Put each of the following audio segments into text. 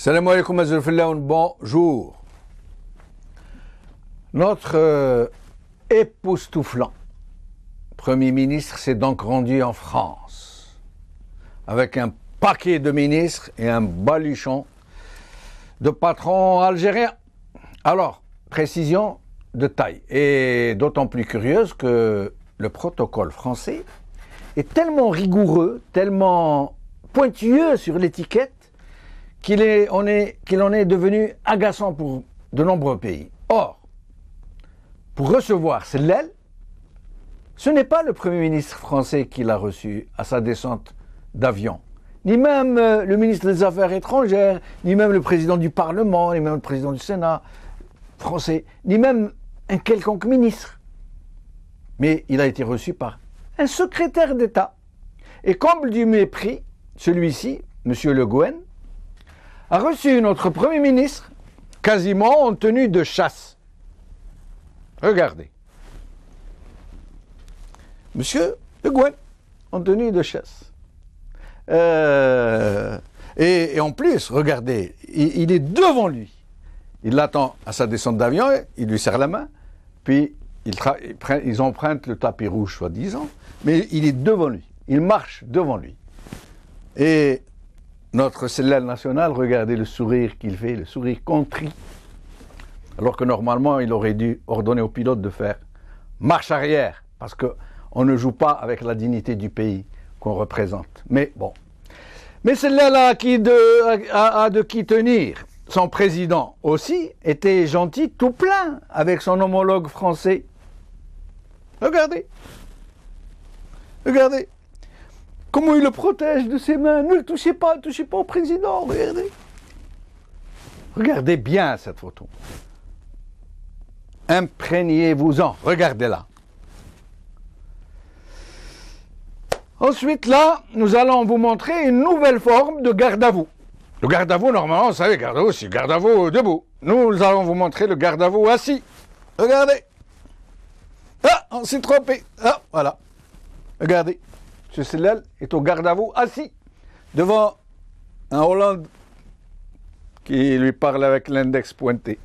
Salam alaikum azulfillaoun, bonjour. Notre époustouflant Premier ministre s'est donc rendu en France avec un paquet de ministres et un baluchon de patrons algériens. Alors, précision de taille, et d'autant plus curieuse que le protocole français est tellement rigoureux, tellement pointilleux sur l'étiquette, qu'il en est devenu agaçant pour de nombreux pays. Or, pour recevoir Sellel, ce n'est pas le Premier ministre français qui l'a reçu à sa descente d'avion, ni même le ministre des Affaires étrangères, ni même le président du Parlement, ni même le président du Sénat français, ni même un quelconque ministre. Mais il a été reçu par un secrétaire d'État. Et comble du mépris, celui-ci, M. Le Gouen, a reçu notre Premier ministre quasiment en tenue de chasse. Regardez. Monsieur Le Gouen, en tenue de chasse. Et en plus, regardez, il est devant lui. Il l'attend à sa descente d'avion, il lui serre la main, puis ils empruntent le tapis rouge, soi-disant, mais il est devant lui. Il marche devant lui. Et notre Sellel national, regardez le sourire qu'il fait, le sourire contrit, alors que normalement il aurait dû ordonner au pilote de faire marche arrière, parce qu'on ne joue pas avec la dignité du pays qu'on représente. Mais bon. Mais Sellel a de qui tenir. Son président aussi était gentil tout plein avec son homologue français. Regardez. Regardez. Comment il le protège de ses mains. Ne le touchez pas au président. Regardez. Regardez bien cette photo. Imprégnez-vous-en. Regardez-la. Ensuite, là, nous allons vous montrer une nouvelle forme de garde à vous. Le garde à vous, normalement, vous savez, garde à vous, c'est garde à vous debout. Nous allons vous montrer le garde à vous assis. Regardez. Ah, on s'est trompé. Ah, voilà. Regardez. M. Sellel est au garde à vous assis devant un Hollande qui lui parle avec l'index pointé.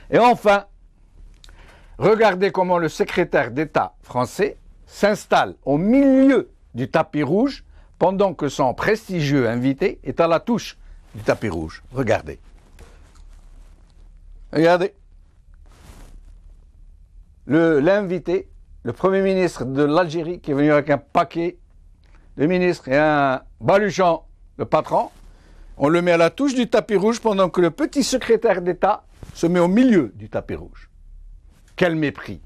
Et enfin, regardez comment le secrétaire d'État français s'installe au milieu du tapis rouge pendant que son prestigieux invité est à la touche du tapis rouge. Regardez. Regardez. L'invité, le Premier ministre de l'Algérie, qui est venu avec un paquet de ministres et un baluchon, le patron, on le met à la touche du tapis rouge pendant que le petit secrétaire d'État se met au milieu du tapis rouge. Quel mépris.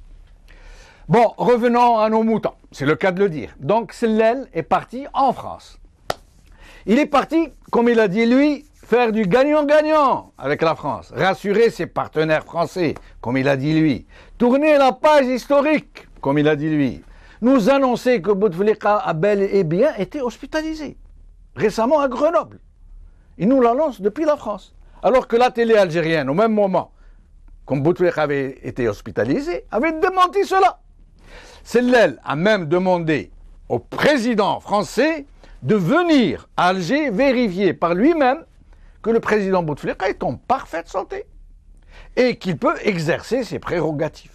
Bon, revenons à nos moutons, c'est le cas de le dire. Donc Sellel est parti en France. Il est parti, comme il a dit lui, faire du gagnant-gagnant avec la France, rassurer ses partenaires français, comme il a dit lui, tourner la page historique, comme il a dit lui, nous annoncer que Bouteflika a bel et bien été hospitalisé, récemment à Grenoble. Il nous l'annonce depuis la France. Alors que la télé algérienne, au même moment, comme Bouteflika avait été hospitalisé, avait démenti cela. Sellel a même demandé au président français de venir à Alger vérifier par lui-même que le président Bouteflika est en parfaite santé et qu'il peut exercer ses prérogatives.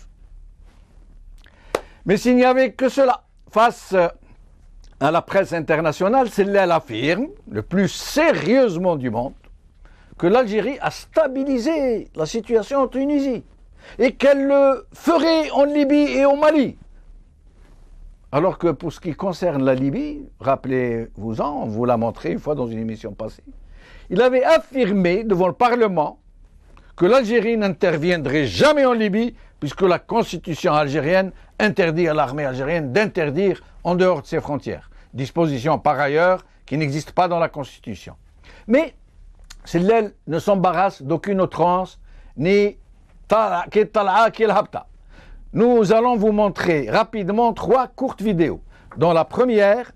Mais s'il n'y avait que cela, face à la presse internationale, Sellel affirme, le plus sérieusement du monde, que l'Algérie a stabilisé la situation en Tunisie et qu'elle le ferait en Libye et au Mali. Alors que pour ce qui concerne la Libye, rappelez-vous-en, on vous l'a montré une fois dans une émission passée, il avait affirmé devant le Parlement que l'Algérie n'interviendrait jamais en Libye puisque la constitution algérienne interdit à l'armée algérienne d'interdire en dehors de ses frontières. Disposition par ailleurs qui n'existe pas dans la constitution. Mais Sellel ne s'embarrasse d'aucune outrance ni habta. Nous allons vous montrer rapidement 3 courtes vidéos. Dans la première,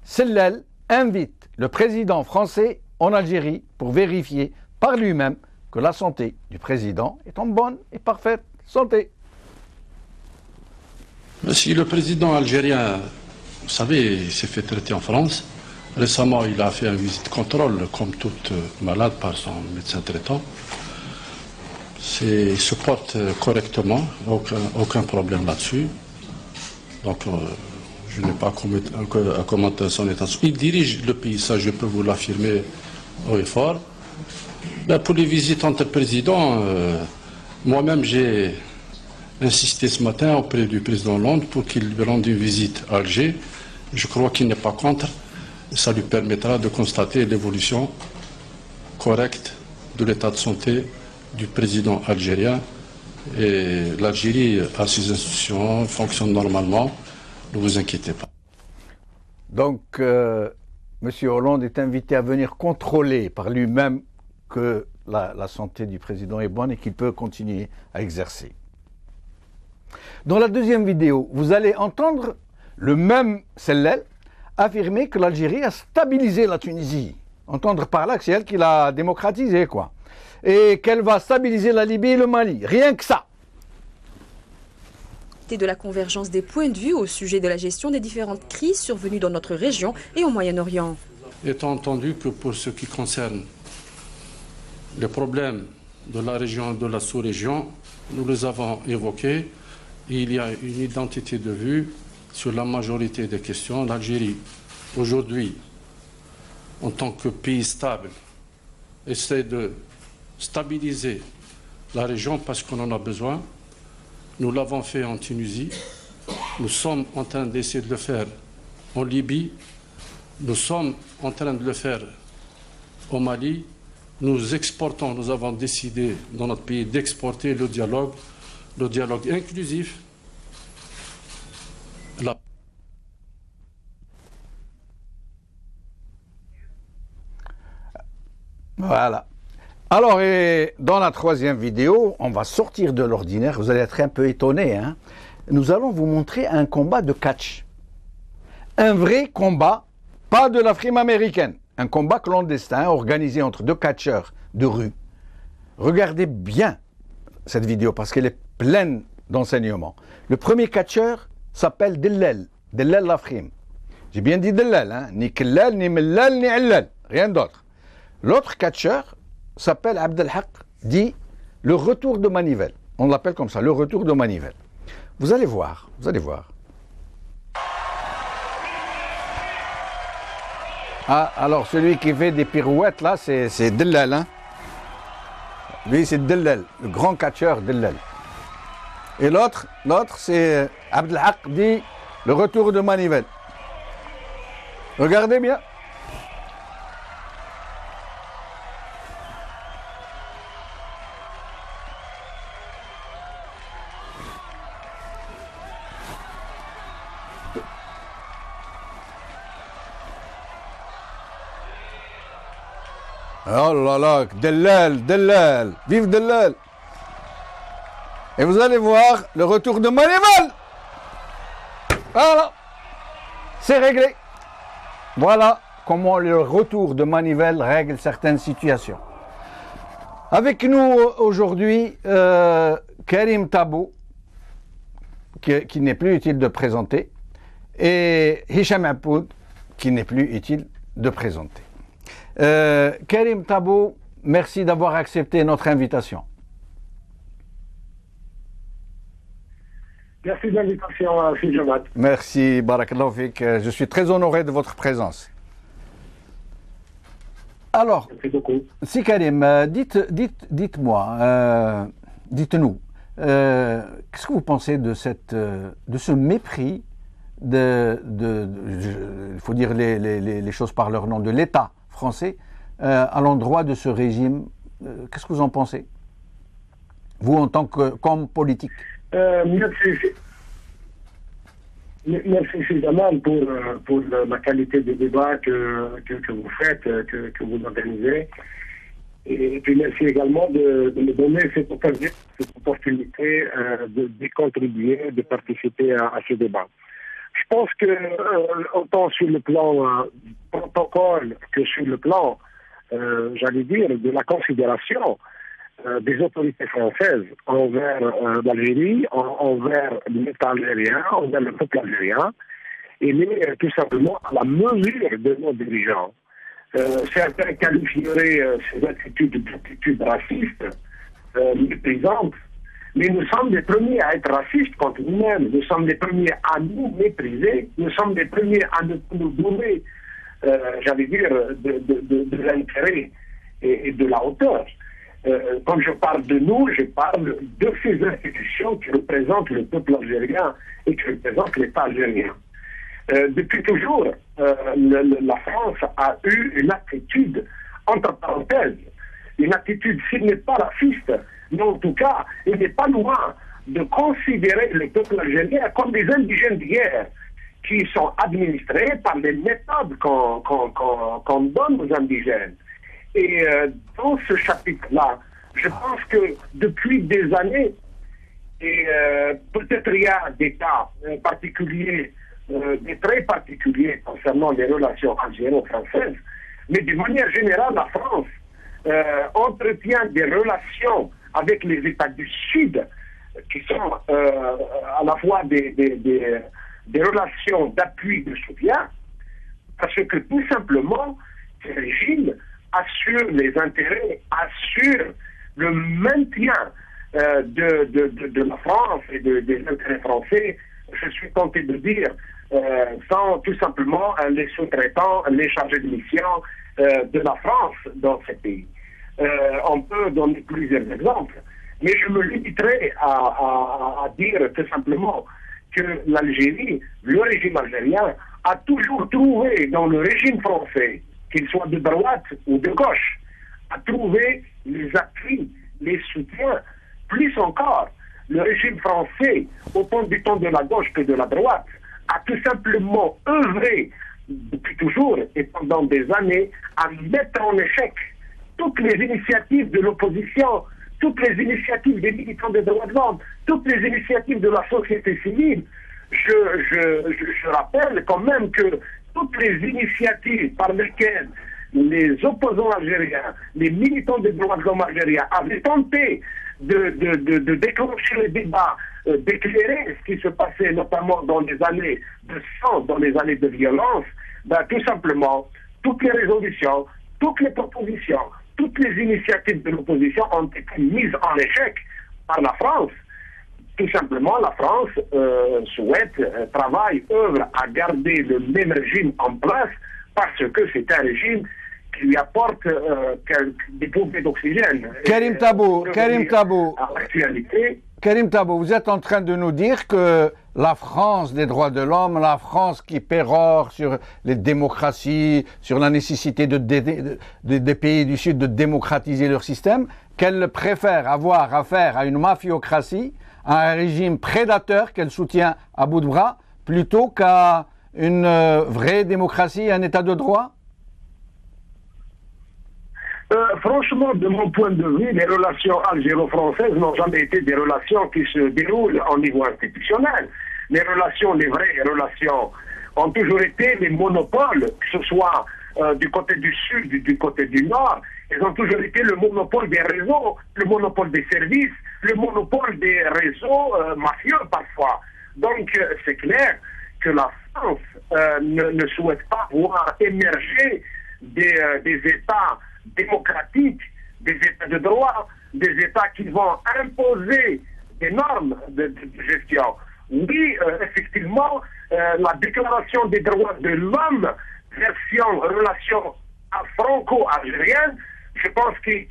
Sellel invite le président français en Algérie pour vérifier par lui-même que la santé du président est en bonne et parfaite santé. Monsieur le président algérien, vous savez, il s'est fait traiter en France Récemment, il a fait une visite contrôle, comme toute malade, par son médecin traitant. Il se porte correctement, aucun problème là-dessus. Donc, je n'ai pas à commenter son état. Il dirige le pays, ça je peux vous l'affirmer haut et fort. Mais pour les visites entre présidents, moi-même j'ai insisté ce matin auprès du président Hollande pour qu'il lui rende une visite à Alger. Je crois qu'il n'est pas contre. Ça lui permettra de constater l'évolution correcte de l'état de santé du président algérien. Et l'Algérie a ses institutions, fonctionne normalement. Ne vous inquiétez pas. Donc, M. Hollande est invité à venir contrôler par lui-même que la santé du président est bonne et qu'il peut continuer à exercer. Dans la deuxième vidéo, vous allez entendre le même Sellel affirmer que l'Algérie a stabilisé la Tunisie. Entendre par là que c'est elle qui l'a démocratisé, quoi. Et qu'elle va stabiliser la Libye et le Mali. Rien que ça. De la convergence des points de vue au sujet de la gestion des différentes crises survenues dans notre région et au Moyen-Orient. Étant entendu que pour ce qui concerne les problèmes de la région et de la sous-région, nous les avons évoqués. Il y a une identité de vue sur la majorité des questions. L'Algérie, aujourd'hui, en tant que pays stable, essaie de stabiliser la région parce qu'on en a besoin. Nous l'avons fait en Tunisie. Nous sommes en train d'essayer de le faire en Libye. Nous sommes en train de le faire au Mali. Nous exportons, nous avons décidé dans notre pays d'exporter le dialogue inclusif. Voilà. Alors, et dans la troisième vidéo, on va sortir de l'ordinaire. Vous allez être un peu étonnés, hein. Nous allons vous montrer un combat de catch. Un vrai combat, pas de la frime américaine. Un combat clandestin organisé entre deux catcheurs de rue. Regardez bien cette vidéo parce qu'elle est pleine d'enseignements. Le premier catcheur s'appelle Dellel Lafrim. J'ai bien dit Dellel, hein? Ni Kellel, ni Mellel, ni Illel. Rien d'autre. L'autre catcheur s'appelle Abdelhaq, dit le retour de manivelle. On l'appelle comme ça, le retour de manivelle. Vous allez voir, vous allez voir. Ah, alors celui qui fait des pirouettes là, c'est Dellel, hein. Lui, c'est Dellel, le grand catcheur Dellel. Et l'autre, c'est Abdelhaq, dit le retour de manivelle. Regardez bien. Oh là là, Dellel, vive Dellel. Et vous allez voir le retour de manivelle. Voilà, c'est réglé. Voilà comment le retour de manivelle règle certaines situations. Avec nous aujourd'hui, Karim Tabou, qui n'est plus utile de présenter, et Hicham Apoud, qui n'est plus utile de présenter. Karim Tabou, merci d'avoir accepté notre invitation. Merci de l'invitation, Fijomat. Merci, Barakallahu Fik. Je suis très honoré de votre présence. Alors, Merci beaucoup. si Karim, dites-moi, dites-nous, qu'est-ce que vous pensez de ce mépris il faut dire les choses par leur nom, de l'État français à l'endroit de ce régime? Qu'est-ce que vous en pensez, vous en tant qu'homme politique? Merci suffisamment pour la qualité du débat que vous faites, que vous organisez. Et puis merci également de me donner cette opportunité de contribuer, de participer à ce débat. Je pense que autant sur le plan protocole que sur le plan, j'allais dire, de la considération des autorités françaises envers l'Algérie, envers l'État algérien, envers le peuple algérien, elle est tout simplement à la mesure de nos dirigeants. Certains qualifieraient ces attitudes d'attitudes racistes, méprisantes, mais nous sommes les premiers à être racistes contre nous-mêmes, nous sommes les premiers à nous mépriser, nous sommes les premiers à nous donner, j'allais dire, de l'intérêt et de la hauteur. Quand je parle de nous, je parle de ces institutions qui représentent le peuple algérien et qui représentent l'État algérien. Depuis toujours, la France a eu une attitude, entre parenthèses, une attitude, s'il n'est pas raciste, mais en tout cas, il n'est pas loin de considérer le peuple algérien comme des indigènes de guerre qui sont administrés par les méthodes qu'on donne aux indigènes. Et dans ce chapitre-là, je pense que depuis des années, et peut-être il y a des cas particuliers, des traits particuliers concernant les relations algéro-françaises, mais d'une manière générale, la France entretient des relations avec les États du Sud qui sont à la fois des relations d'appui, de soutien, parce que tout simplement, ces régimes assurent les intérêt, assurent le maintien de la France et des intérêts français, je suis tenté de dire, sans tout simplement les sous-traitants, les chargés de mission de la France dans ces pays. On peut donner plusieurs exemples, mais je me limiterai à dire tout simplement que l'Algérie, le régime algérien, a toujours trouvé dans le régime français, qu'il soit de droite ou de gauche, a trouvé les appuis, les soutiens, plus encore, le régime français, autant du temps de la gauche que de la droite, a tout simplement œuvré depuis toujours et pendant des années à mettre en échec toutes les initiatives de l'opposition, toutes les initiatives des militants des droits de l'homme, toutes les initiatives de la société civile. Je rappelle quand même que toutes les initiatives par lesquelles les opposants algériens, les militants des droits de l'homme algériens avaient tenté de déclencher les débats, d'éclairer ce qui se passait notamment dans les années de sang, dans les années de violence, tout simplement, toutes les résolutions, toutes les propositions, toutes les initiatives de l'opposition ont été mises en échec par la France. Tout simplement, la France souhaite, travaille, œuvre à garder le même régime en place parce que c'est un régime qui lui apporte des pompées d'oxygène. Karim Tabou, vous êtes en train de nous dire que la France des droits de l'homme, la France qui pérore sur les démocraties, sur la nécessité des pays du Sud de démocratiser leur système, qu'elle préfère avoir affaire à une mafiocratie, à un régime prédateur qu'elle soutient à bout de bras, plutôt qu'à une vraie démocratie, un état de droit? Franchement, de mon point de vue, les relations algéro-françaises n'ont jamais été des relations qui se déroulent au niveau institutionnel. Les vraies relations, ont toujours été les monopoles, que ce soit du côté du Sud, du côté du Nord. Elles ont toujours été le monopole des réseaux, le monopole des services, le monopole des réseaux mafieux parfois. Donc, c'est clair que la France ne souhaite pas voir émerger des États démocratiques, des États de droit, des États qui vont imposer des normes de gestion. Oui, effectivement, la déclaration des droits de l'homme, version relation franco-algérienne, je pense qu'il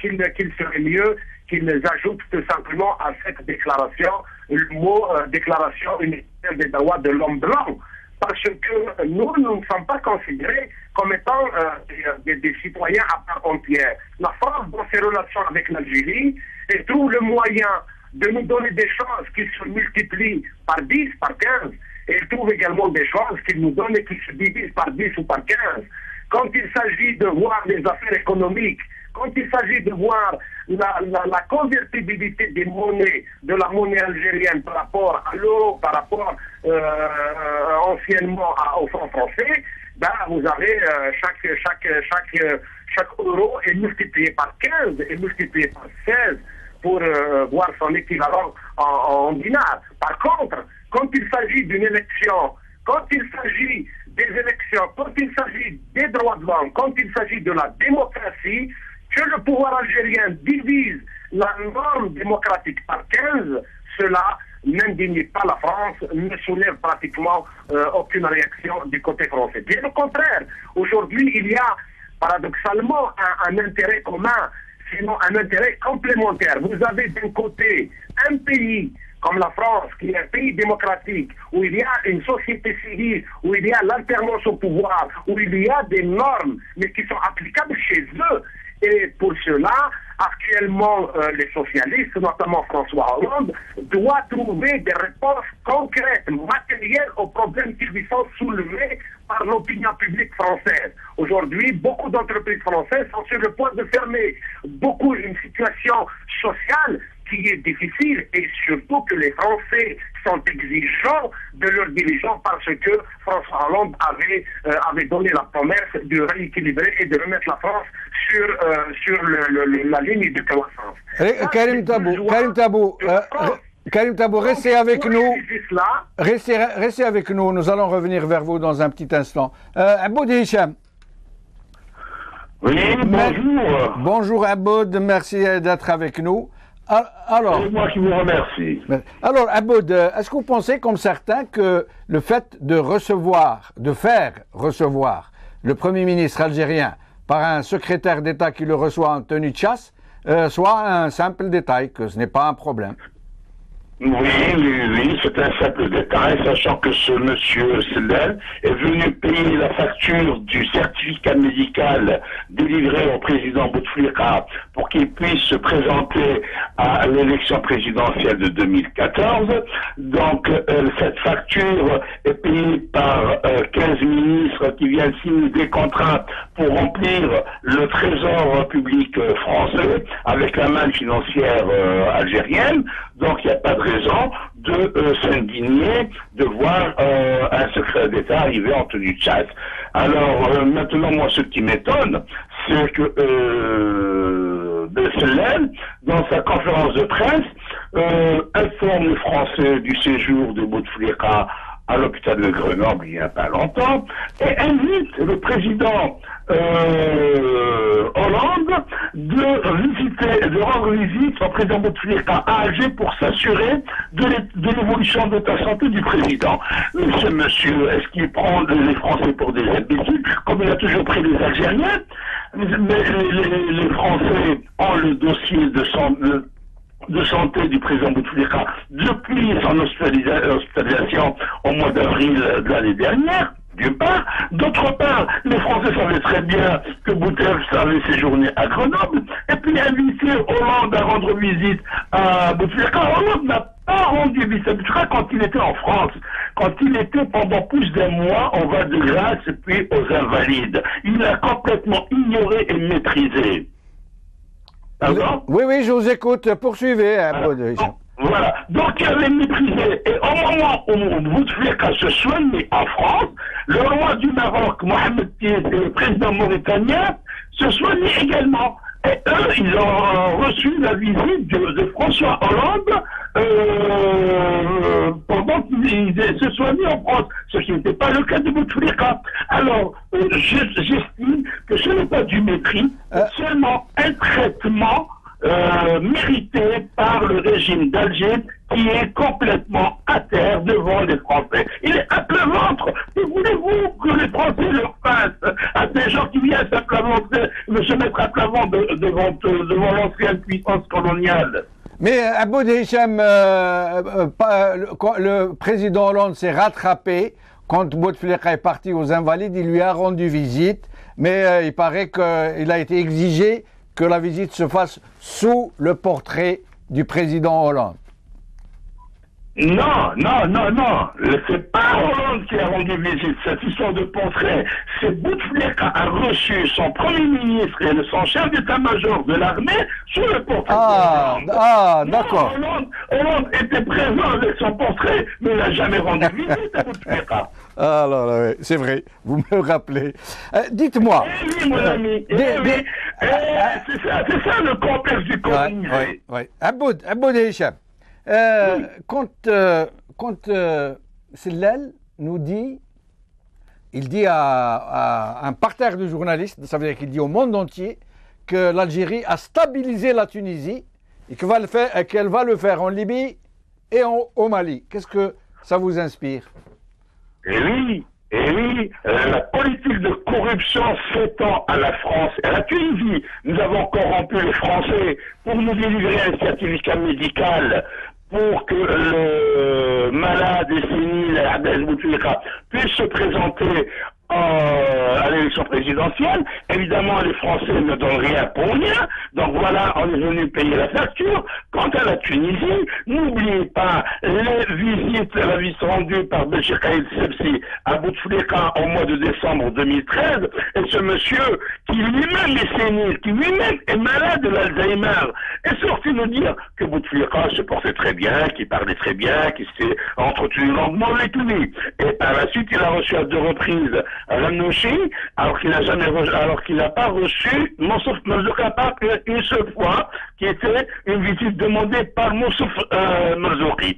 serait mieux qu'ils ajoutent tout simplement à cette déclaration le mot déclaration universelle des droits de l'homme blanc. Parce que nous ne sommes pas considérés comme étant des citoyens à part entière. La France, dans ses relations avec l'Algérie, elle trouve le moyen de nous donner des choses qui se multiplient par 10, par 15. Et elle trouve également des choses qui nous donnent et qui se divisent par 10 ou par 15. Quand il s'agit de voir les affaires économiques, quand il s'agit de voir la convertibilité des monnaies, de la monnaie algérienne par rapport à l'euro, par rapport anciennement au franc français, vous avez chaque euro est multiplié par 15 et multiplié par 16 pour voir son équivalent en dinars. Par contre, quand il s'agit d'une élection, quand il s'agit des élections, quand il s'agit des droits de l'homme, quand il s'agit de la démocratie, que le pouvoir algérien divise la norme démocratique par 15, cela n'indigne pas la France, ne soulève pratiquement aucune réaction du côté français. Bien au contraire, aujourd'hui, il y a paradoxalement un intérêt commun, sinon un intérêt complémentaire. Vous avez d'un côté un pays comme la France, qui est un pays démocratique, où il y a une société civile, où il y a l'alternance au pouvoir, où il y a des normes, mais qui sont applicables chez eux. Et pour cela, actuellement, les socialistes, notamment François Hollande, doivent trouver des réponses concrètes, matérielles aux problèmes qui lui sont soulevés par l'opinion publique française. Aujourd'hui, beaucoup d'entreprises françaises sont sur le point de fermer. Beaucoup une situation sociale qui est difficile et surtout que les Français sont exigeants de leurs dirigeants parce que François Hollande avait donné la promesse de rééquilibrer et de remettre la France sur la ligne de croissance. Karim Tabou, restez avec nous. Restez avec nous. Nous allons revenir vers vous dans un petit instant. Aboud Hicham. Oui, bonjour. Bonjour Aboud, merci d'être avec nous. Alors, c'est moi qui vous remercie. Alors, Aboud, est-ce que vous pensez, comme certains, que le fait de faire recevoir le Premier ministre algérien par un secrétaire d'État qui le reçoit en tenue de chasse, soit un simple détail, que ce n'est pas un problème? Oui, c'est un simple détail, sachant que ce monsieur Sellel est venu payer la facture du certificat médical délivré au président Bouteflika pour qu'il puisse se présenter à l'élection présidentielle de 2014. Donc, cette facture est payée par 15 ministres qui viennent signer des contrats pour remplir le trésor public français avec la manne financière algérienne. Donc, il n'y a pas de raison de s'indigner de voir un secrétaire d'État arriver en tenue de chasse. Alors, maintenant, moi, ce qui m'étonne, c'est que Sellel, dans sa conférence de presse, informe les Français du séjour de Bouteflika à l'hôpital de Grenoble il n'y a pas longtemps, et invite le président Hollande de rendre visite au président Bouteflika à Alger pour s'assurer de l'évolution de la santé du président. Mais ce monsieur, est-ce qu'il prend les Français pour des imbéciles, comme il a toujours pris les Algériens? Mais les Français ont le dossier de santé du président Bouteflika depuis son hospitalisation au mois d'avril de l'année dernière, d'une part. D'autre part, les Français savaient très bien que Bouteflika avait séjourné à Grenoble, et puis invité Hollande à rendre visite à Bouteflika. Hollande n'a pas rendu visite à Bouteflika quand il était en France, quand il était pendant plus d'un mois en Val-de-Grâce et puis aux Invalides. Il l'a complètement ignoré et maîtrisé. Pardon? Oui, je vous écoute. Poursuivez. Voilà. Donc, il avait méprisé. Et au moment où Bouteflika se soignait en France, le roi du Maroc, Mohamed VI, et le président mauritanien se soignaient également. Et eux, ils ont reçu la visite de François Hollande pendant qu'ils se soignaient en France, ce qui n'était pas le cas de Bouteflika. Alors, j'estime que ce n'est pas du mépris, seulement un traitement mérité par le régime d'Alger qui est complètement à terre devant les Français. Il est à plat ventre. Que voulez-vous que les Français leur fassent à des gens qui viennent simplement se mettre à plat ventre devant l'ancienne puissance coloniale? Mais Aboud Hicham, le président Hollande s'est rattrapé. Quand Bouteflika est parti aux Invalides, il lui a rendu visite, mais il paraît qu'il a été exigé que la visite se fasse sous le portrait du président Hollande. Non. C'est pas Hollande qui a rendu visite. Cette histoire de portrait, c'est Bouteflika a reçu son premier ministre et son chef d'état-major de l'armée sous le portrait de Hollande. D'accord. Hollande était présent avec son portrait, mais il n'a jamais rendu visite à Bouteflika. Alors, oui, c'est vrai, vous me rappelez. Dites-moi. Oui, mon ami. C'est ça le complexe du colonisé. Oui. Aboud Hicham. Quand Sellel nous dit, il dit à un parterre de journalistes, ça veut dire qu'il dit au monde entier que l'Algérie a stabilisé la Tunisie et qu'elle va le faire en Libye et au Mali. Qu'est-ce que ça vous inspire? Eh oui, la politique de corruption s'étend à la France et à la Tunisie. Nous avons corrompu les Français pour nous délivrer un certificat médical pour que le malade et sénile Abdel Bouteflika puisse se présenter à l'élection présidentielle. Évidemment, les Français ne donnent rien pour rien. Donc voilà, on est venu payer la facture. Quant à la Tunisie, n'oubliez pas la visite rendue par Béchir Khalid Sebsi à Bouteflika au mois de décembre 2013. Et ce monsieur, qui lui-même est sénile, qui lui-même est malade de l'Alzheimer, est sorti nous dire que Bouteflika se portait très bien, qu'il parlait très bien, qu'il s'était entretenu longuement avec lui. Et par la suite, il a reçu à 2 reprises Ranouchi, alors qu'il n'a pas reçu Moussouf Marzouki une seule fois, qui était une visite demandée par Moussouf Marzouki.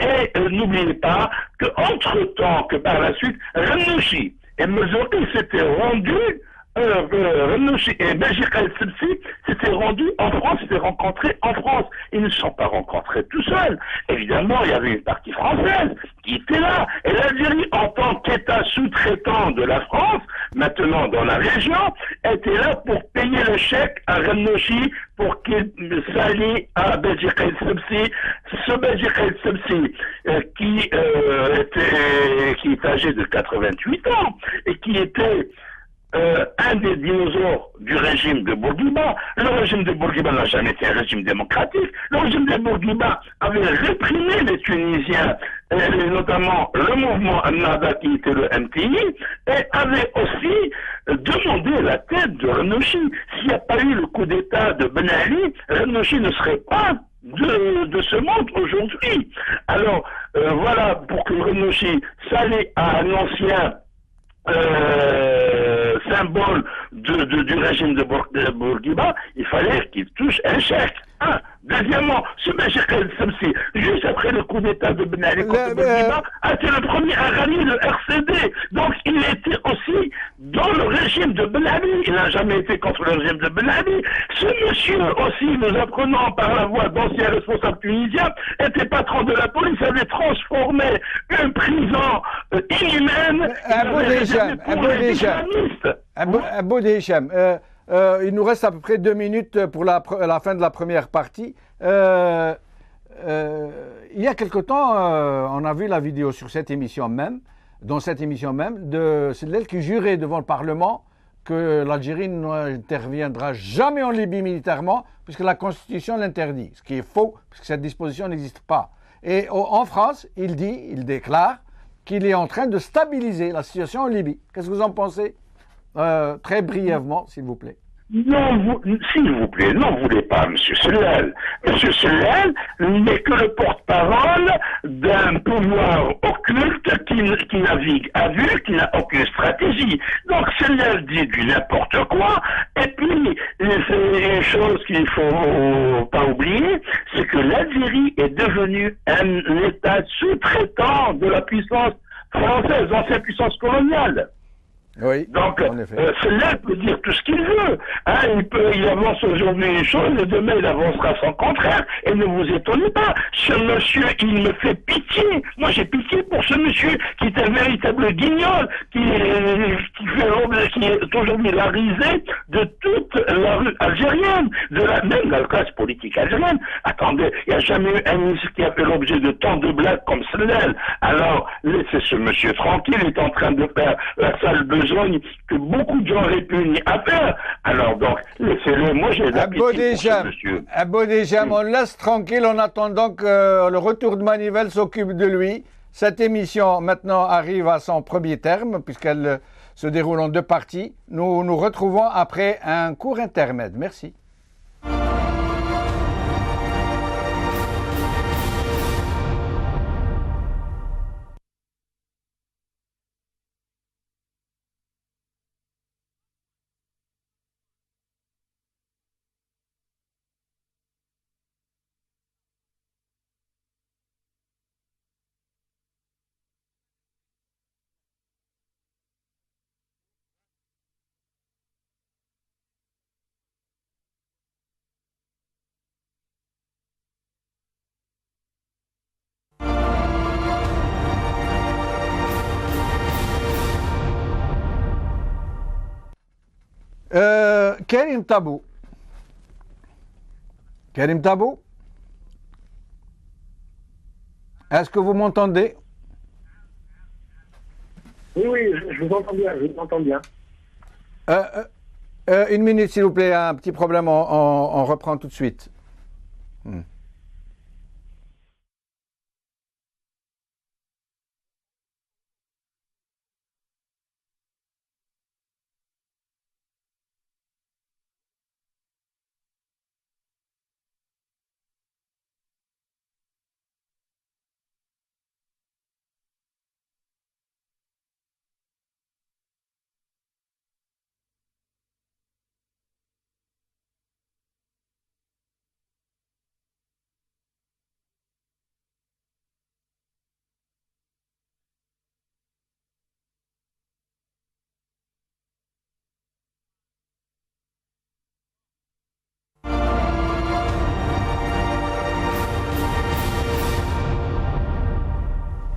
Et n'oubliez pas qu'entre-temps, que par la suite, Ranouchi et Marzouki s'étaient rendus Ranouchi et Béchir Khalid Sebsi s'étaient rendus en France, s'étaient rencontrés en France. Ils ne se sont pas rencontrés tout seuls. Évidemment, il y avait une partie française qui était là. Et l'Algérie, en tant qu'État sous-traitant de la France, maintenant dans la région, était là pour payer le chèque à Ranouchi pour qu'il s'allie à Béchir Khalid Sebsi. Ce Béchir Khalid Sebsi qui est âgé de 88 ans et qui était un des dinosaures du régime de Bourguiba. Le régime de Bourguiba n'a jamais été un régime démocratique. Le régime de Bourguiba avait réprimé les Tunisiens, et notamment le mouvement Nada qui était le MTI, et avait aussi demandé la tête de Ranouchi. S'il n'y a pas eu le coup d'État de Ben Ali, Ranouchi ne serait pas de ce monde aujourd'hui. Alors, voilà, pour que Ranouchi s'allie à un ancien symbole du régime de Bourguiba, il fallait qu'il touche un chèque. Deuxièmement, ce Béchir Khalid Sebsi, juste après le coup d'État de Ben Ali contre Bourguiba, a été le premier à rallier le RCD. Donc il était aussi dans le régime de Ben Ali. Il n'a jamais été contre le régime de Ben Ali. Ce monsieur aussi, nous apprenons par la voix d'anciens responsables tunisiens, était patron de la police, avait transformé une prison inhumaine. Abou Hicham, il nous reste à peu près 2 minutes pour la fin de la première partie. Il y a quelque temps, on a vu la vidéo sur cette émission même, de Sellel qui jurait devant le Parlement que l'Algérie n'interviendra jamais en Libye militairement puisque la Constitution l'interdit, ce qui est faux puisque cette disposition n'existe pas. Et en France, il déclare qu'il est en train de stabiliser la situation en Libye. Qu'est-ce que vous en pensez? Très brièvement, s'il vous plaît. Non, s'il vous plaît, n'en voulez pas, M. Sellel. M. Sellel n'est que le porte-parole d'un pouvoir occulte qui navigue à vue, qui n'a aucune stratégie. Donc Sellel dit du n'importe quoi, et puis une chose qu'il ne faut pas oublier, c'est que l'Algérie est devenue un État sous-traitant de la puissance française, l'ancienne puissance coloniale. Oui, donc, cela peut dire tout ce qu'il veut. Il avance aujourd'hui une chose, et demain il avancera son contraire. Et ne vous étonnez pas, ce monsieur, il me fait pitié. Moi, j'ai pitié pour ce monsieur qui est un véritable guignol, qui est aujourd'hui la risée de toute la rue algérienne, même de la classe politique algérienne. Attendez, il n'y a jamais eu un ministre qui a fait l'objet de tant de blagues comme Sellel. Alors, laissez ce monsieur tranquille, il est en train de faire la sale besogne que beaucoup de gens répugnent à faire. Alors donc, laissez-le. Moi, j'ai la pitié pour ce monsieur. Abou Hicham, on laisse tranquille en attendant que le retour de Manivelle s'occupe de lui. Cette émission, maintenant, arrive à son premier terme, puisqu'elle se déroule en 2 parties. Nous nous retrouvons après un court intermède. Merci. Karim Tabou. Karim Tabou, est-ce que vous m'entendez? Oui, oui, je vous entends bien, je vous entends bien. Une minute, s'il vous plaît, un petit problème, on reprend tout de suite.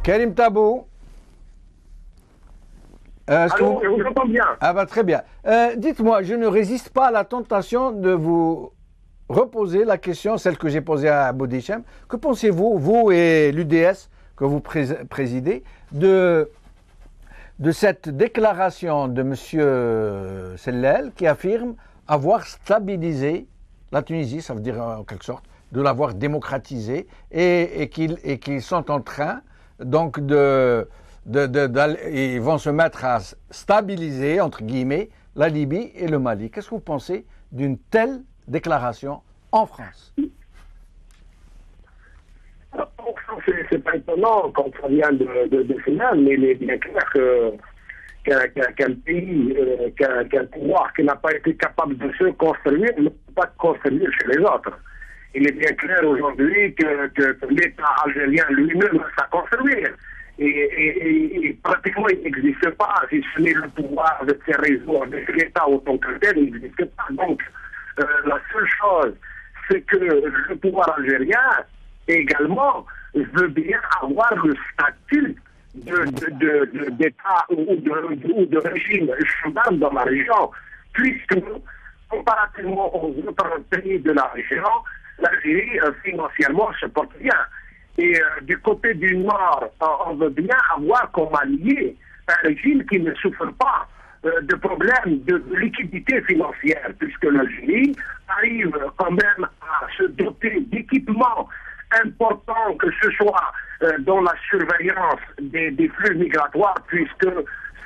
Karim Tabou. Allô, je vous entends bien. Ah bah très bien. Dites-moi, je ne résiste pas à la tentation de vous reposer la question, celle que j'ai posée à Boudichem. Que pensez-vous, vous et l'UDS que vous présidez, de cette déclaration de M. Sellel qui affirme avoir stabilisé la Tunisie, ça veut dire en quelque sorte, de l'avoir démocratisée et qu'ils sont en train donc ils vont se mettre à stabiliser, entre guillemets, la Libye et le Mali. Qu'est-ce que vous pensez d'une telle déclaration en France? C'est pas étonnant quand ça vient de finale, mais il est bien clair qu'un pays, qu'un pouvoir qui n'a pas été capable de se construire ne peut pas construire chez les autres. Il est bien clair aujourd'hui que l'État algérien lui-même reste à construire. Et pratiquement, il n'existe pas, si ce n'est le pouvoir de ces réseaux avec l'État autant que tel, il n'existe pas. Donc, la seule chose, c'est que le pouvoir algérien, également, veut bien avoir le statut d'État ou de régime gendarme dans la région, puisque, comparativement aux autres pays de la région, l'Algérie, financièrement, se porte bien. Et du côté du Nord, on veut bien avoir comme allié un régime qui ne souffre pas de problèmes de liquidité financière, puisque l'Algérie arrive quand même à se doter d'équipements importants, que ce soit dans la surveillance des flux migratoires, puisque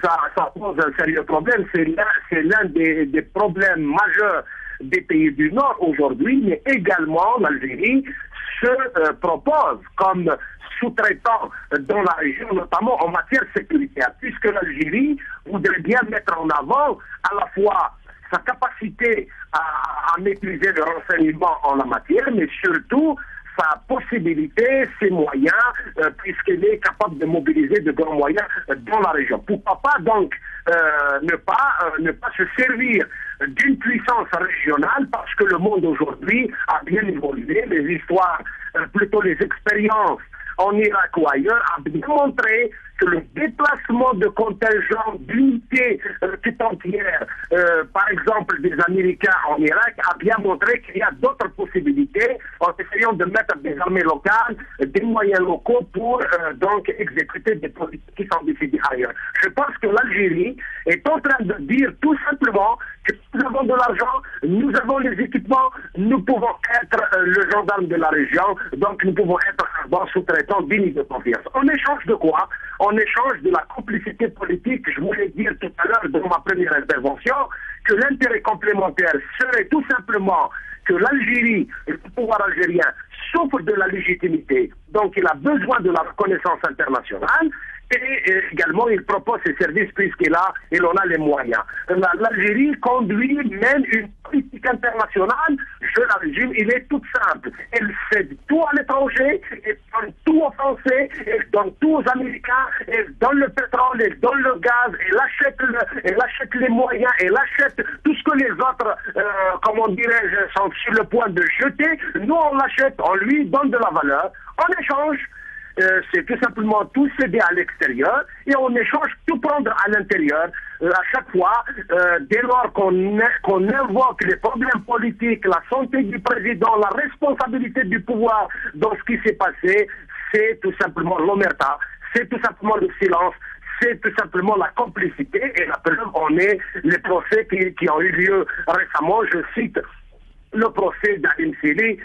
ça pose un sérieux problème. C'est l'un des problèmes majeurs des pays du Nord aujourd'hui, mais également l'Algérie se propose comme sous-traitant dans la région, notamment en matière sécuritaire, puisque l'Algérie voudrait bien mettre en avant à la fois sa capacité à maîtriser le renseignement en la matière, mais surtout sa possibilité, ses moyens, puisqu'elle est capable de mobiliser de grands moyens dans la région. Pourquoi pas donc ne pas se servir d'une puissance régionale, parce que le monde aujourd'hui a bien évolué, les histoires, plutôt les expériences en Irak ou ailleurs, a bien montré que le déplacement de contingents d'unités tout entières, par exemple des Américains en Irak, a bien montré qu'il y a d'autres possibilités en essayant de mettre des armées locales, des moyens locaux pour donc exécuter des politiques qui sont décidées ailleurs. Je pense que l'Algérie est en train de dire tout simplement que nous avons de l'argent, nous avons les équipements, nous pouvons être le gendarme de la région, donc nous pouvons être un bon sous-traitant digne de confiance. En échange de quoi? En échange de la complicité politique. Je voulais dire tout à l'heure dans ma première intervention que l'intérêt complémentaire serait tout simplement que l'Algérie, le pouvoir algérien, souffre de la légitimité, donc il a besoin de la reconnaissance internationale, et également il propose ses services puisqu'il a les moyens. L'Algérie conduit même une politique internationale, je la résume, il est tout simple. Elle cède tout à l'étranger, elle donne tout aux Français, elle donne tout aux Américains, elle donne le pétrole, elle donne le gaz, elle achète les moyens, elle achète tout ce que les autres, comment dirais-je, sont sur le point de jeter. Nous on l'achète, on lui donne de la valeur. En échange, c'est tout simplement tout céder à l'extérieur et en échange tout prendre à l'intérieur. À chaque fois, dès lors qu'on invoque les problèmes politiques, la santé du président, la responsabilité du pouvoir dans ce qui s'est passé, c'est tout simplement l'omerta, c'est tout simplement le silence, c'est tout simplement la complicité. Et la preuve, on est les procès qui ont eu lieu récemment. Je cite le procès d'Alim Sili,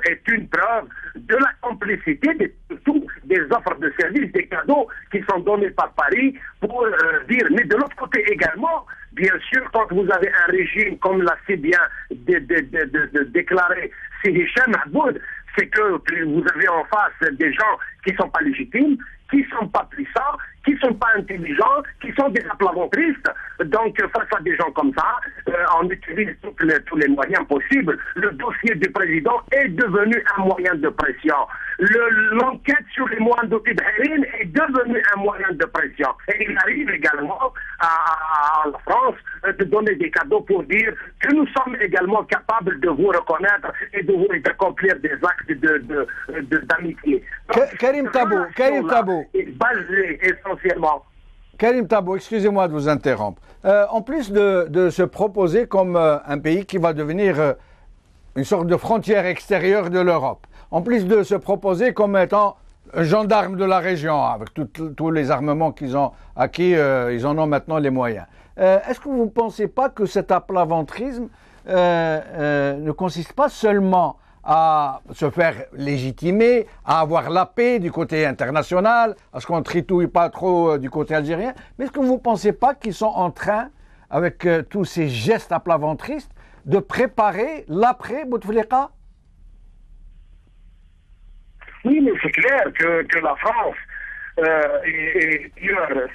est une preuve de la complicité de tout, des offres de services, des cadeaux qui sont donnés par Paris pour dire. Mais de l'autre côté également, bien sûr, quand vous avez un régime comme l'a si bien déclaré Hicham Aboud, c'est que vous avez en face des gens qui ne sont pas légitimes, qui ne sont pas puissants, qui ne sont pas intelligents, qui sont des aplaventristes. Donc, face à des gens comme ça, on utilise tous les moyens possibles. Le dossier du président est devenu un moyen de pression. L'enquête sur les moines d'Otibhérin est devenue un moyen de pression. Et il arrive également à la France de donner des cadeaux pour dire que nous sommes également capables de vous reconnaître et d'accomplir des actes d'amitié. Karim Tabou. Est basé essentiellement. Karim Tabou, excusez-moi de vous interrompre. En plus de se proposer comme un pays qui va devenir une sorte de frontière extérieure de l'Europe, en plus de se proposer comme étant un gendarme de la région, avec tous les armements qu'ils ont acquis, ils en ont maintenant les moyens. Est-ce que vous ne pensez pas que cet aplaventrisme ne consiste pas seulement à se faire légitimer, à avoir la paix du côté international, à ce qu'on ne tritouille pas trop du côté algérien, mais est-ce que vous ne pensez pas qu'ils sont en train, avec tous ces gestes aplaventristes, de préparer l'après Bouteflika? Oui, mais c'est clair que la France,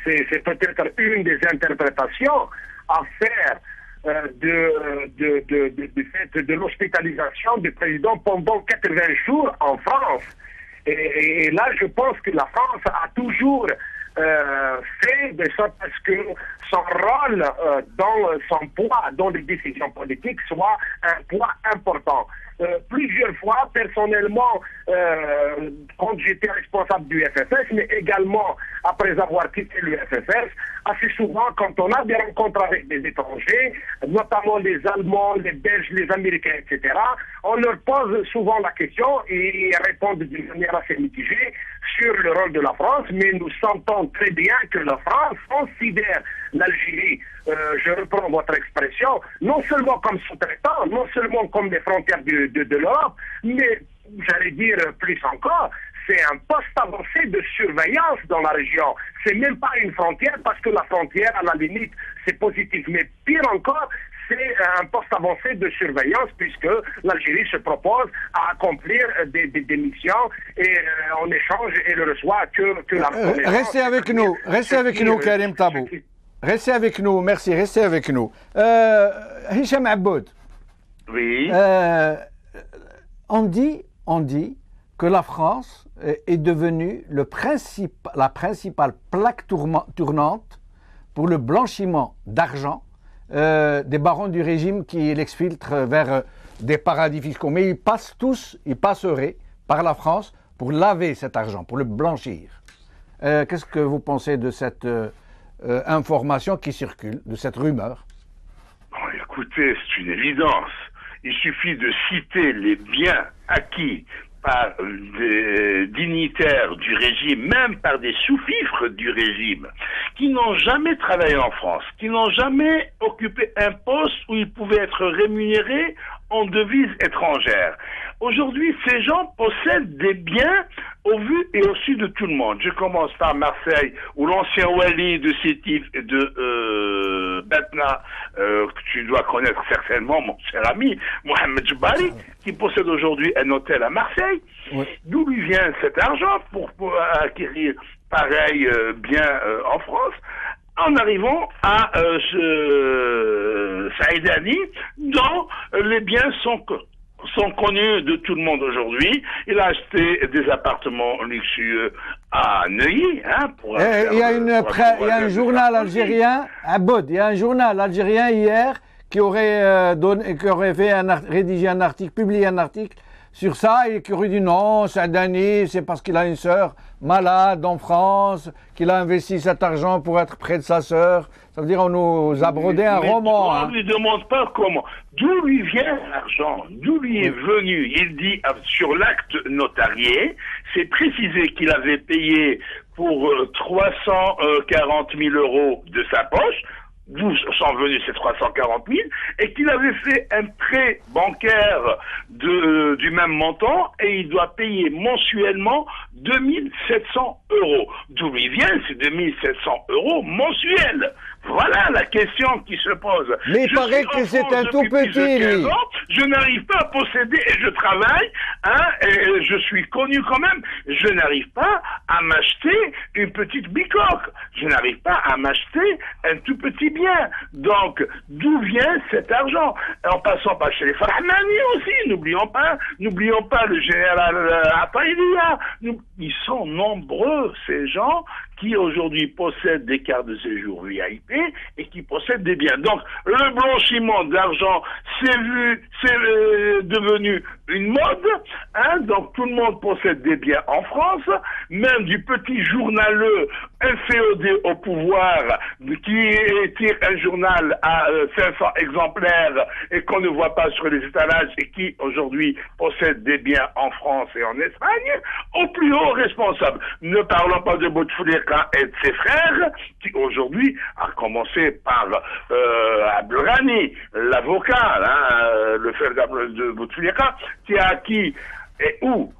c'est peut-être une des interprétations à faire du fait de l'hospitalisation du président pendant 80 jours en France. Et là, je pense que la France a toujours fait de ça parce que son rôle dans son poids dans les décisions politiques soit un poids important. Plusieurs fois, personnellement, quand j'étais responsable du FFS, mais également après avoir quitté le FFS, assez souvent, quand on a des rencontres avec des étrangers, notamment les Allemands, les Belges, les Américains, etc., on leur pose souvent la question et ils répondent d'une manière assez mitigée sur le rôle de la France, mais nous sentons très bien que la France considère l'Algérie, je reprends votre expression, non seulement comme sous-traitant, non seulement comme des frontières de l'Europe, mais, j'allais dire plus encore, c'est un poste avancé de surveillance dans la région. C'est même pas une frontière, parce que la frontière, à la limite, c'est positif. Mais pire encore, c'est un poste avancé de surveillance, puisque l'Algérie se propose à accomplir des missions et en échange, elle reçoit que la reconnaissance. Restez avec nous, Karim Tabou. Restez avec nous, merci, restez avec nous. Hicham Aboud. Oui. On dit que la France est devenue la principale plaque tournante pour le blanchiment d'argent des barons du régime qui l'exfiltrent vers des paradis fiscaux. Mais ils passeraient par la France pour laver cet argent, pour le blanchir. Qu'est-ce que vous pensez de cette information qui circule, de cette rumeur? Bon, écoutez, c'est une évidence. Il suffit de citer les biens acquis par des dignitaires du régime, même par des sous-fifres du régime, qui n'ont jamais travaillé en France, qui n'ont jamais occupé un poste où ils pouvaient être rémunérés en devises étrangères. Aujourd'hui, ces gens possèdent des biens au vu et au su de tout le monde. Je commence par Marseille, où l'ancien wali de Sétif et de Batna, que tu dois connaître certainement, mon cher ami, Mohamed Jbari, qui possède aujourd'hui un hôtel à Marseille. Oui. D'où lui vient cet argent pour acquérir pareil bien en France, en arrivant à Saïdani, dont les biens sont connus de tout le monde aujourd'hui. Il a acheté des appartements luxueux à Neuilly. Il y a un journal algérien, Aboud, il y a un journal algérien hier qui aurait publié un article sur ça et qui aurait dit non, c'est un Dany, c'est parce qu'il a une sœur malade en France, qu'il a investi cet argent pour être près de sa sœur. Ça veut dire on nous a brodé un roman. On ne lui demande pas comment. D'où lui vient l'argent? D'où lui est venu? Il dit sur l'acte notarié, c'est précisé qu'il avait payé pour 340 000 € de sa poche, d'où sont venus ces 340 000, et qu'il avait fait un prêt bancaire du même montant, et il doit payer mensuellement 2 700 €. D'où lui vient ces 2 700 € mensuels? Voilà la question qui se pose. Mais il paraît que c'est un tout petit, lui. Je n'arrive pas à posséder, et je travaille, et je suis connu quand même, je n'arrive pas à m'acheter une petite bicoque. Je n'arrive pas à m'acheter un tout petit bien. Donc, d'où vient cet argent? En passant par chez les Farahmani aussi, n'oublions pas le général Ataïlia. Ils sont nombreux, ces gens, qui aujourd'hui possèdent des cartes de séjour VIP et qui possèdent des biens. Donc, le blanchiment d'argent, c'est devenu une mode, donc tout le monde possède des biens en France, même du petit journaleux inféodé au pouvoir, qui tire un journal à 500 exemplaires et qu'on ne voit pas sur les étalages et qui aujourd'hui possède des biens en France et en Espagne, au plus haut responsable. Ne parlons pas de Bouteflika et de ses frères, qui aujourd'hui, a commencé par Abdelghani, l'avocat, le frère de Bouteflika, qui a acquis, et où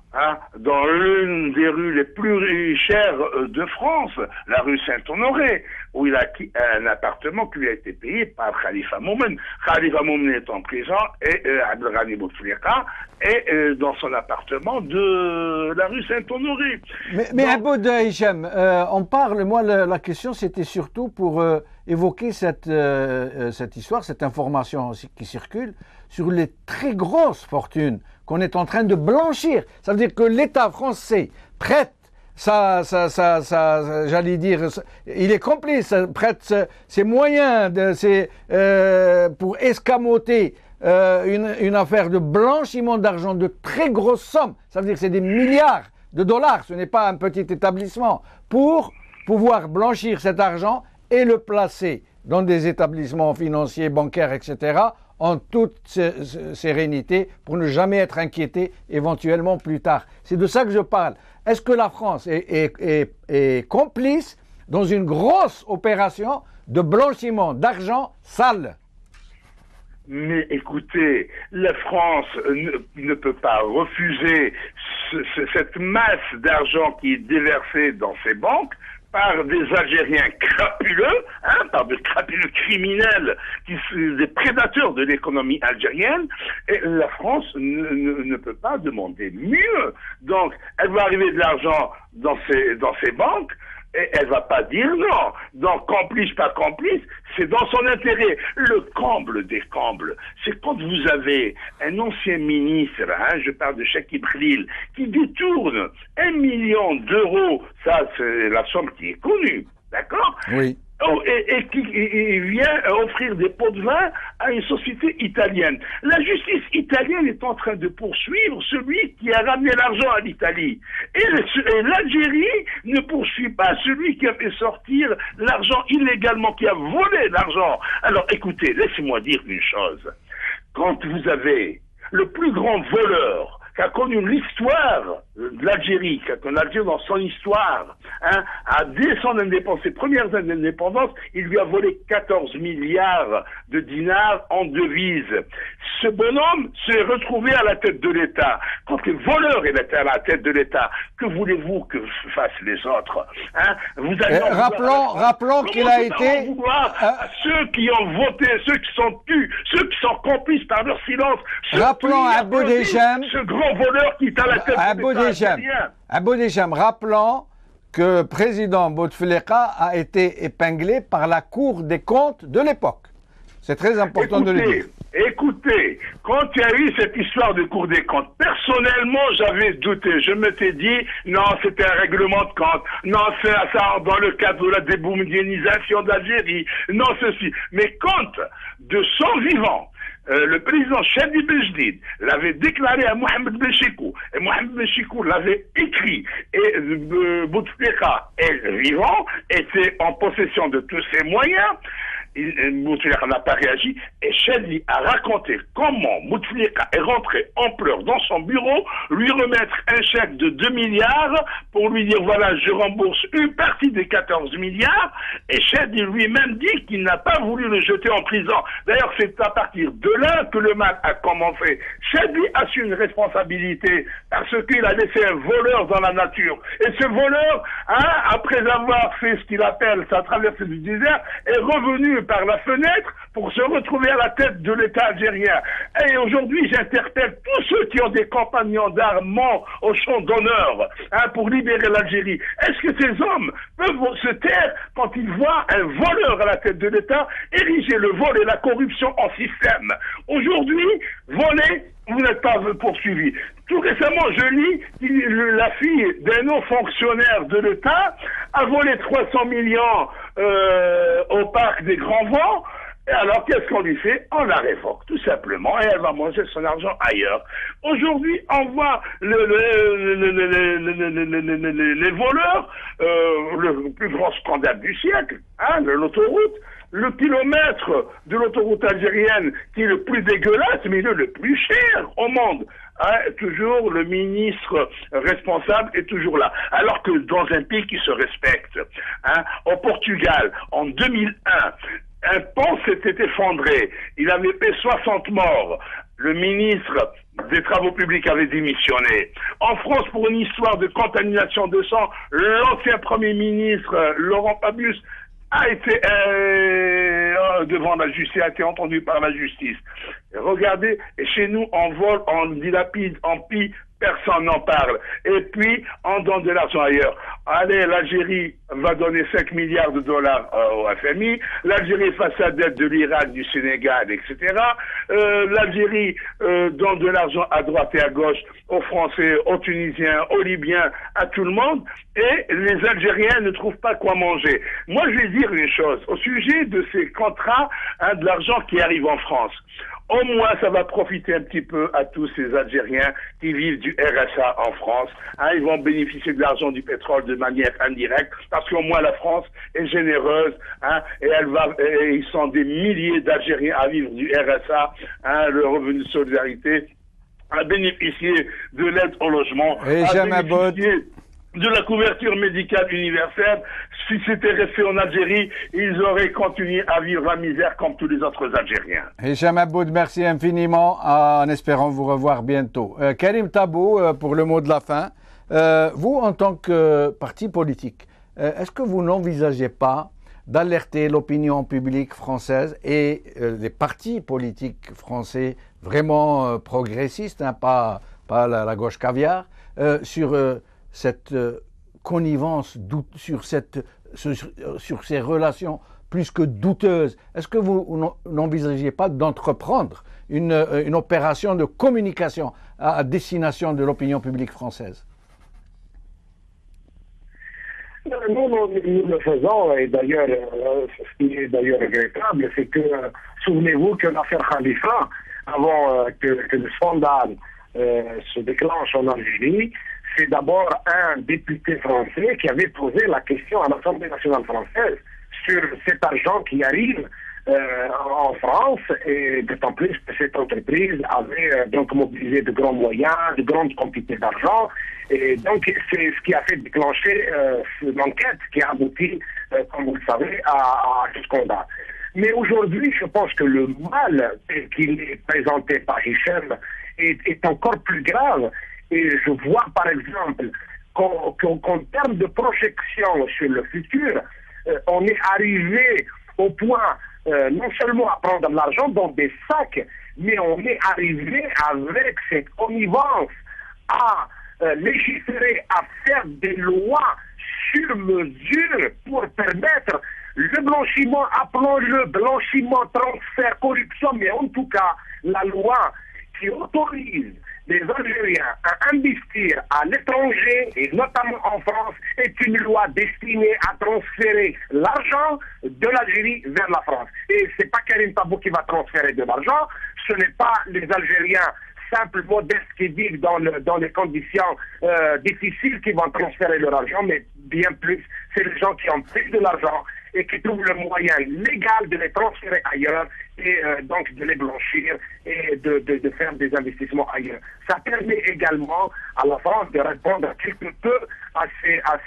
dans l'une des rues les plus chères de France, la rue Saint-Honoré, où il a acquis un appartement qui lui a été payé par Khalifa Moumen. Khalifa Moumen est en prison et Abdelghani Bouteflika est dans son appartement de la rue Saint-Honoré. Mais Aboud Hicham, on parle, moi la question c'était surtout pour évoquer cette histoire, cette information qui circule sur les très grosses fortunes qu'on est en train de blanchir. Ça veut dire que l'État français prête j'allais dire, il est complice, prête ses moyens pour escamoter une affaire de blanchiment d'argent de très grosses sommes. Ça veut dire que c'est des milliards de dollars, ce n'est pas un petit établissement, pour pouvoir blanchir cet argent et le placer dans des établissements financiers, bancaires, etc., en toute sérénité, pour ne jamais être inquiété éventuellement plus tard. C'est de ça que je parle. Est-ce que la France est complice dans une grosse opération de blanchiment d'argent sale? Mais écoutez, la France ne peut pas refuser cette masse d'argent qui est déversée dans ses banques par des Algériens crapuleux, par de crapuleux criminels, qui sont des prédateurs de l'économie algérienne, et la France ne peut pas demander mieux. Donc, elle va arriver de l'argent dans ses banques, et elle va pas dire non. Donc, complice, pas complice, c'est dans son intérêt. Le comble des combles, c'est quand vous avez un ancien ministre, je parle de Chakib Khalil, qui détourne 1 million d'euros, ça c'est la somme qui est connue, d'accord? Oui. Et qui vient offrir des pots de vin à une société italienne. La justice italienne est en train de poursuivre celui qui a ramené l'argent à l'Italie. Et l'Algérie ne poursuit pas celui qui a fait sortir l'argent illégalement, qui a volé l'argent. Alors écoutez, laissez-moi dire une chose. Quand vous avez le plus grand voleur qui a connu l'histoire de l'Algérie, qui a connu l'Algérie dans son histoire, dès son indépendance, ses premières années d'indépendance, il lui a volé 14 milliards de dinars en devises. Ce bonhomme s'est retrouvé à la tête de l'État. Quand le voleur est à la tête de l'État, que voulez-vous que fassent les autres? Vous allez rappelons qu'il a été... à ceux qui ont voté, ceux qui sont tus, ceux qui sont complices par leur silence. Rappelons à Aboud Hicham... Ce grand voleur qui est à la tête de l'État algérien. Aboud Hicham, rappelons que le président Bouteflika a été épinglé par la Cour des comptes de l'époque. C'est très important de le dire. Écoutez, quand il y a eu cette histoire de Cour des comptes, personnellement, j'avais douté. Je m'étais dit, non, c'était un règlement de compte. Non, c'est ça dans le cadre de la déboumédianisation d'Algérie. Non, ceci. Mais quand, de son vivant, le président Chadi Bejdid l'avait déclaré à Mohamed Benchikou, et Mohamed Benchikou l'avait écrit, et Bouteflika est vivant, était en possession de tous ses moyens. Bouteflika n'a pas réagi, et Chadi a raconté comment Bouteflika est rentré en pleurs dans son bureau, lui remettre un chèque de 2 milliards pour lui dire voilà, je rembourse une partie des 14 milliards, et Chadi lui-même dit qu'il n'a pas voulu le jeter en prison. D'ailleurs, c'est à partir de là que le mal a commencé. Chadi assume une responsabilité parce qu'il a laissé un voleur dans la nature. Et ce voleur, après avoir fait ce qu'il appelle sa traversée du désert, est revenu par la fenêtre pour se retrouver à la tête de l'État algérien. Et aujourd'hui, j'interpelle tous ceux qui ont des compagnons d'armement au champ d'honneur pour libérer l'Algérie. Est-ce que ces hommes peuvent se taire quand ils voient un voleur à la tête de l'État ériger le vol et la corruption en système? Aujourd'hui, voler, vous n'êtes pas poursuivi. Tout récemment, je lis que la fille d'un haut fonctionnaire de l'État a volé 300 millions au parc des Grands Vents. Et alors, qu'est-ce qu'on lui fait? On la révoque, tout simplement, et elle va manger son argent ailleurs. Aujourd'hui, on voit les voleurs, le plus grand scandale du siècle, l'autoroute. Le kilomètre de l'autoroute algérienne qui est le plus dégueulasse, mais le plus cher au monde. Toujours le ministre responsable est toujours là. Alors que dans un pays qui se respecte, au Portugal, en 2001, un pont s'était effondré. Il avait fait 60 morts. Le ministre des Travaux publics avait démissionné. En France, pour une histoire de contamination de sang, l'ancien Premier ministre, Laurent Fabius, a été devant la justice, a été entendu par la justice. Et regardez, et chez nous, on vole, on dilapide, on pille, personne n'en parle. Et puis, on donne de l'argent ailleurs. Allez, l'Algérie va donner 5 milliards de dollars au FMI. L'Algérie face à la dette de l'Irak, du Sénégal, etc. L'Algérie donne de l'argent à droite et à gauche aux Français, aux Tunisiens, aux Libyens, à tout le monde. Et les Algériens ne trouvent pas quoi manger. Moi, je vais dire une chose. Au sujet de ces contrats, de l'argent qui arrive en France. Au moins, ça va profiter un petit peu à tous ces Algériens qui vivent du RSA en France. Ils vont bénéficier de l'argent du pétrole de manière indirecte, parce qu'au moins la France est généreuse, et ils sont des milliers d'Algériens à vivre du RSA, le revenu de solidarité, à bénéficier de l'aide au logement, et à bénéficier de la couverture médicale universelle. Si c'était resté en Algérie, ils auraient continué à vivre la misère comme tous les autres Algériens. Hicham Aboud, merci infiniment, en espérant vous revoir bientôt. Karim Tabou, pour le mot de la fin, vous, en tant que parti politique, est-ce que vous n'envisagez pas d'alerter l'opinion publique française et les partis politiques français vraiment progressistes, pas la gauche caviar, sur cette connivence, sur ces relations plus que douteuses? Est-ce que vous n'envisagez pas d'entreprendre une opération de communication à destination de l'opinion publique française? Nous le faisons, et d'ailleurs, ce qui est d'ailleurs regrettable, c'est que, souvenez-vous que l'affaire Khalifa, avant que le scandale se déclenche en Algérie, c'est d'abord un député français qui avait posé la question à l'Assemblée nationale française sur cet argent qui arrive en France, et d'autant plus que cette entreprise avait donc mobilisé de grands moyens, de grandes quantités d'argent, et donc c'est ce qui a fait déclencher l'enquête qui a abouti, comme vous le savez, à ce scandale. Mais aujourd'hui, je pense que le mal tel qu'il est présenté par Hicham est encore plus grave. Et je vois par exemple qu'en termes de projection sur le futur, on est arrivé au point non seulement à prendre de l'argent dans des sacs, mais on est arrivé avec cette connivence à légiférer, à faire des lois sur mesure pour permettre le blanchiment, appelons-le blanchiment, transfert, corruption, mais en tout cas la loi qui autorise les Algériens à investir à l'étranger, et notamment en France, et c'est une loi destinée à transférer l'argent de l'Algérie vers la France. Et c'est pas Karim Tabou qui va transférer de l'argent, ce n'est pas les Algériens simples, modestes qui vivent dans les conditions difficiles qui vont transférer leur argent, mais bien plus, c'est les gens qui ont pris de l'argent et qui trouvent le moyen légal de les transférer ailleurs et donc de les blanchir et de faire des investissements ailleurs. Ça permet également à la France de répondre quelque peu à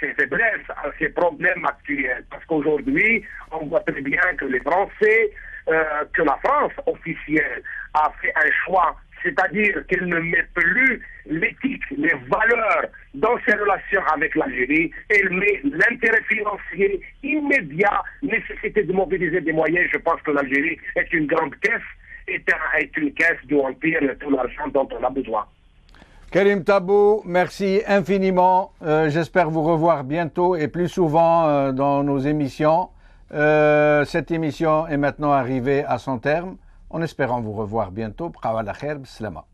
ses faiblesses, à ses problèmes actuels. Parce qu'aujourd'hui, on voit très bien que les Français, que la France officielle a fait un choix, c'est-à-dire qu'elle ne met plus l'éthique, les valeurs dans ses relations avec l'Algérie, elle met l'intérêt financier immédiat, nécessité de mobiliser des moyens. Je pense que l'Algérie est une grande caisse, est une caisse d'où on tire tout l'argent dont on a besoin. Karim Tabou, merci infiniment. J'espère vous revoir bientôt et plus souvent dans nos émissions. Cette émission est maintenant arrivée à son terme, en espérant vous revoir bientôt. Bqaw ala khair, bislama.